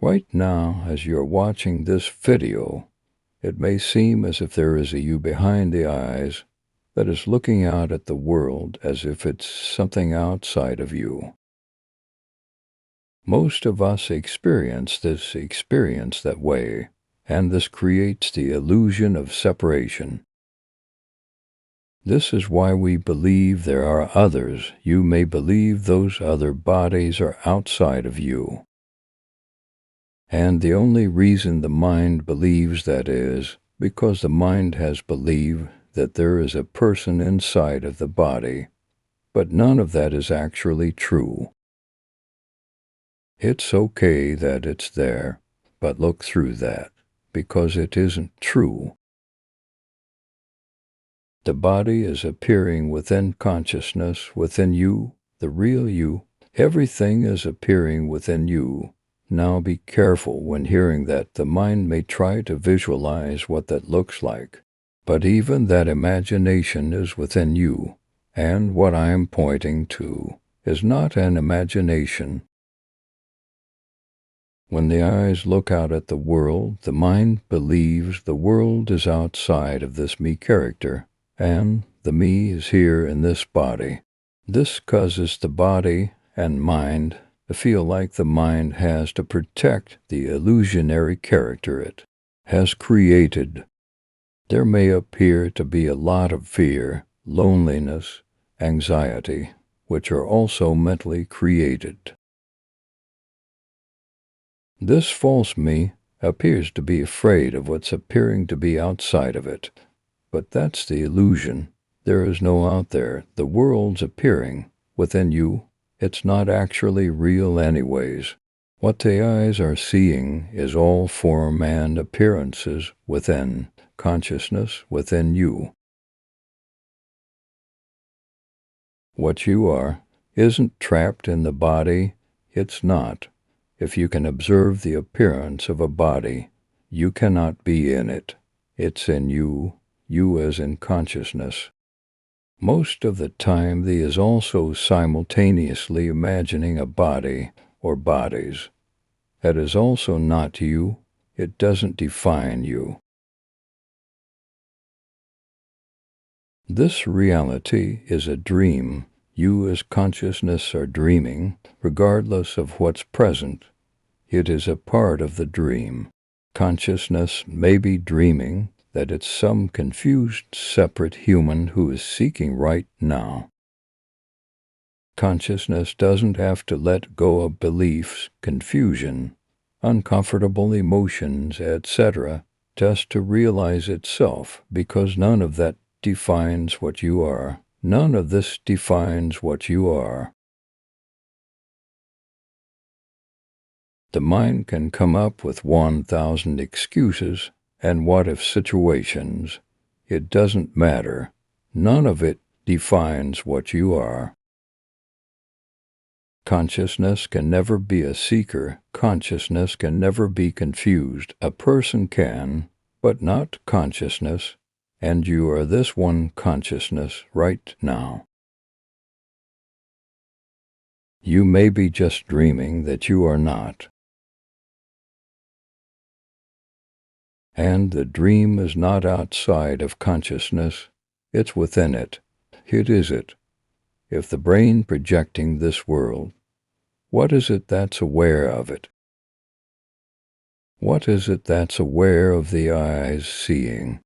Right now, as you're watching this video, it may seem as if there is a you behind the eyes that is looking out at the world as if it's something outside of you. Most of us experience this experience that way, and this creates the illusion of separation. This is why we believe there are others. You may believe those other bodies are outside of you. And the only reason the mind believes that is because the mind has believed that there is a person inside of the body, but none of that is actually true. It's okay that it's there, but look through that, because it isn't true. The body is appearing within consciousness, within you, the real you. Everything is appearing within you. Now be careful when hearing that. The mind may try to visualize what that looks like, but even that imagination is within you, and what I am pointing to is not an imagination. When the eyes look out at the world, the mind believes the world is outside of this me character, and the me is here in this body. This causes the body and mind to feel like the mind has to protect the illusionary character it has created. There may appear to be a lot of fear, loneliness, anxiety, which are also mentally created. This false me appears to be afraid of what's appearing to be outside of it, but that's the illusion. There is no out there. The world's appearing within you. It's not actually real anyways. What the eyes are seeing is all form and appearances within consciousness within you. What you are isn't trapped in the body. It's not. If you can observe the appearance of a body, you cannot be in it. It's in you, you as in consciousness. Most of the time, the is also simultaneously imagining a body or bodies. That is also not you. It doesn't define you. This reality is a dream. You as consciousness are dreaming, regardless of what's present. It is a part of the dream. Consciousness may be dreaming that it's some confused, separate human who is seeking right now. Consciousness doesn't have to let go of beliefs, confusion, uncomfortable emotions, etc., just to realize itself, because none of that defines what you are. None of this defines what you are. The mind can come up with 1,000 excuses and what-if situations. It doesn't matter. None of it defines what you are. Consciousness can never be a seeker. Consciousness can never be confused. A person can, but not consciousness, and you are this one consciousness right now. You may be just dreaming that you are not. And the dream is not outside of consciousness, it's within it. It is it. If the brain projecting this world, what is it that's aware of it? What is it that's aware of the eyes seeing?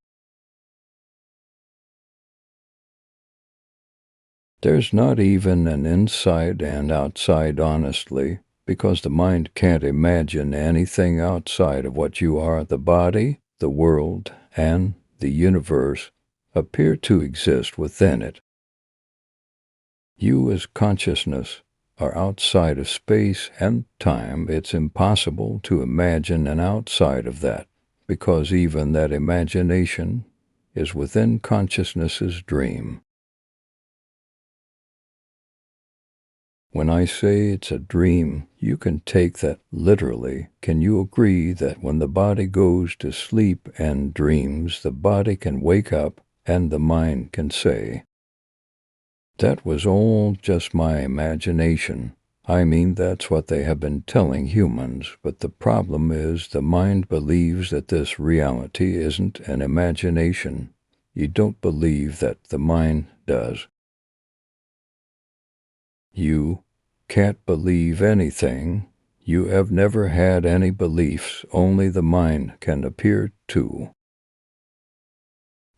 There's not even an inside and outside honestly, because the mind can't imagine anything outside of what you are. The body, the world, and the universe appear to exist within it. You as consciousness are outside of space and time. It's impossible to imagine an outside of that, because even that imagination is within consciousness's dream. When I say it's a dream, you can take that literally. Can you agree that when the body goes to sleep and dreams, the body can wake up and the mind can say, "That was all just my imagination. I mean, that's what they have been telling humans, but the problem is the mind believes that this reality isn't an imagination. You don't believe that the mind does. You can't believe anything. You have never had any beliefs, only the mind can appear to.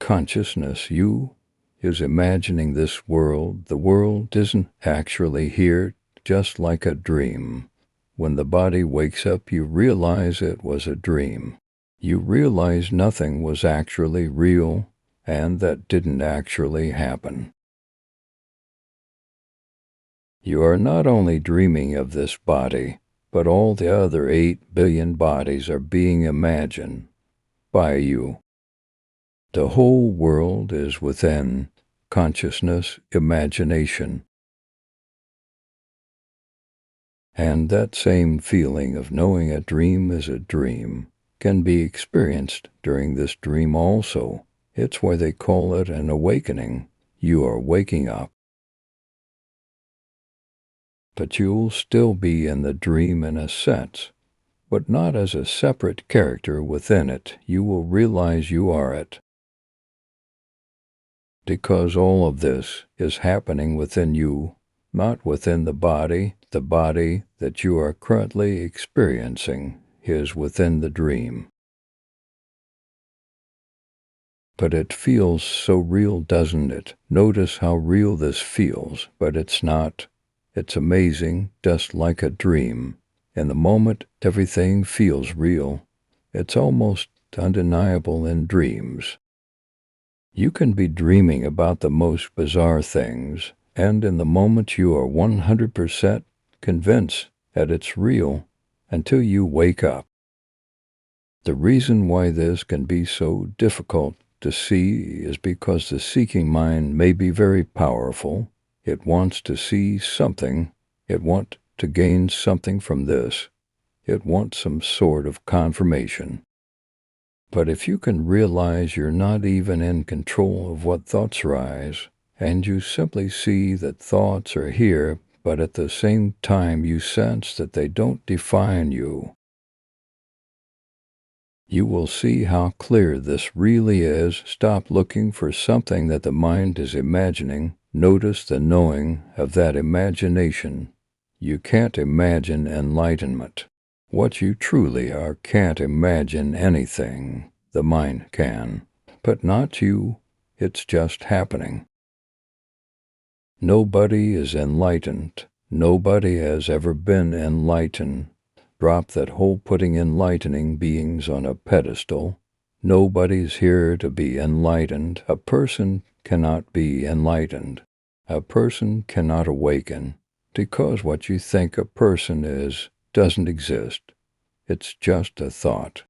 Consciousness, you, is imagining this world. The world isn't actually here, just like a dream. When the body wakes up, you realize it was a dream. You realize nothing was actually real, and that didn't actually happen. You are not only dreaming of this body, but all the other 8 billion bodies are being imagined by you. The whole world is within consciousness, imagination. And that same feeling of knowing a dream is a dream can be experienced during this dream also. It's why they call it an awakening. You are waking up. But you'll still be in the dream in a sense, but not as a separate character within it. You will realize you are it. Because all of this is happening within you, not within the body. The body that you are currently experiencing is within the dream. But it feels so real, doesn't it? Notice how real this feels, but it's not. It's amazing, just like a dream. In the moment, everything feels real. It's almost undeniable in dreams. You can be dreaming about the most bizarre things, and in the moment you are 100% convinced that it's real until you wake up. The reason why this can be so difficult to see is because the seeking mind may be very powerful. It wants to see something. It wants to gain something from this. It wants some sort of confirmation. But if you can realize you're not even in control of what thoughts rise, and you simply see that thoughts are here, but at the same time you sense that they don't define you, you will see how clear this really is. Stop looking for something that the mind is imagining. Notice the knowing of that imagination. You can't imagine enlightenment. What you truly are can't imagine anything. The mind can, but not you. It's just happening. Nobody is enlightened. Nobody has ever been enlightened. Drop that whole putting enlightening beings on a pedestal. Nobody's here to be enlightened. A person cannot be enlightened. A person cannot awaken, because what you think a person is doesn't exist. It's just a thought.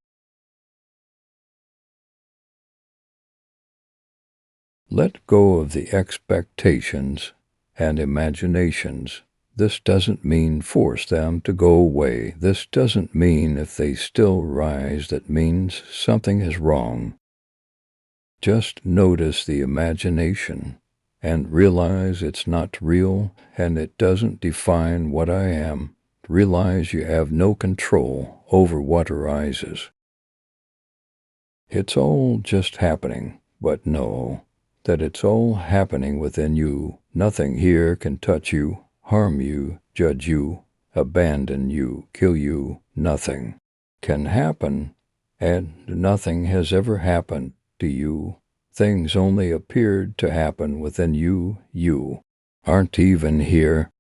Let go of the expectations and imaginations. This doesn't mean force them to go away. This doesn't mean if they still rise, that means something is wrong. Just notice the imagination and realize it's not real and it doesn't define what I am. Realize you have no control over what arises. It's all just happening, but know that it's all happening within you. Nothing here can touch you, harm you, judge you, abandon you, kill you. Nothing can happen, and nothing has ever happened to you. Things only appeared to happen within you. You aren't even here.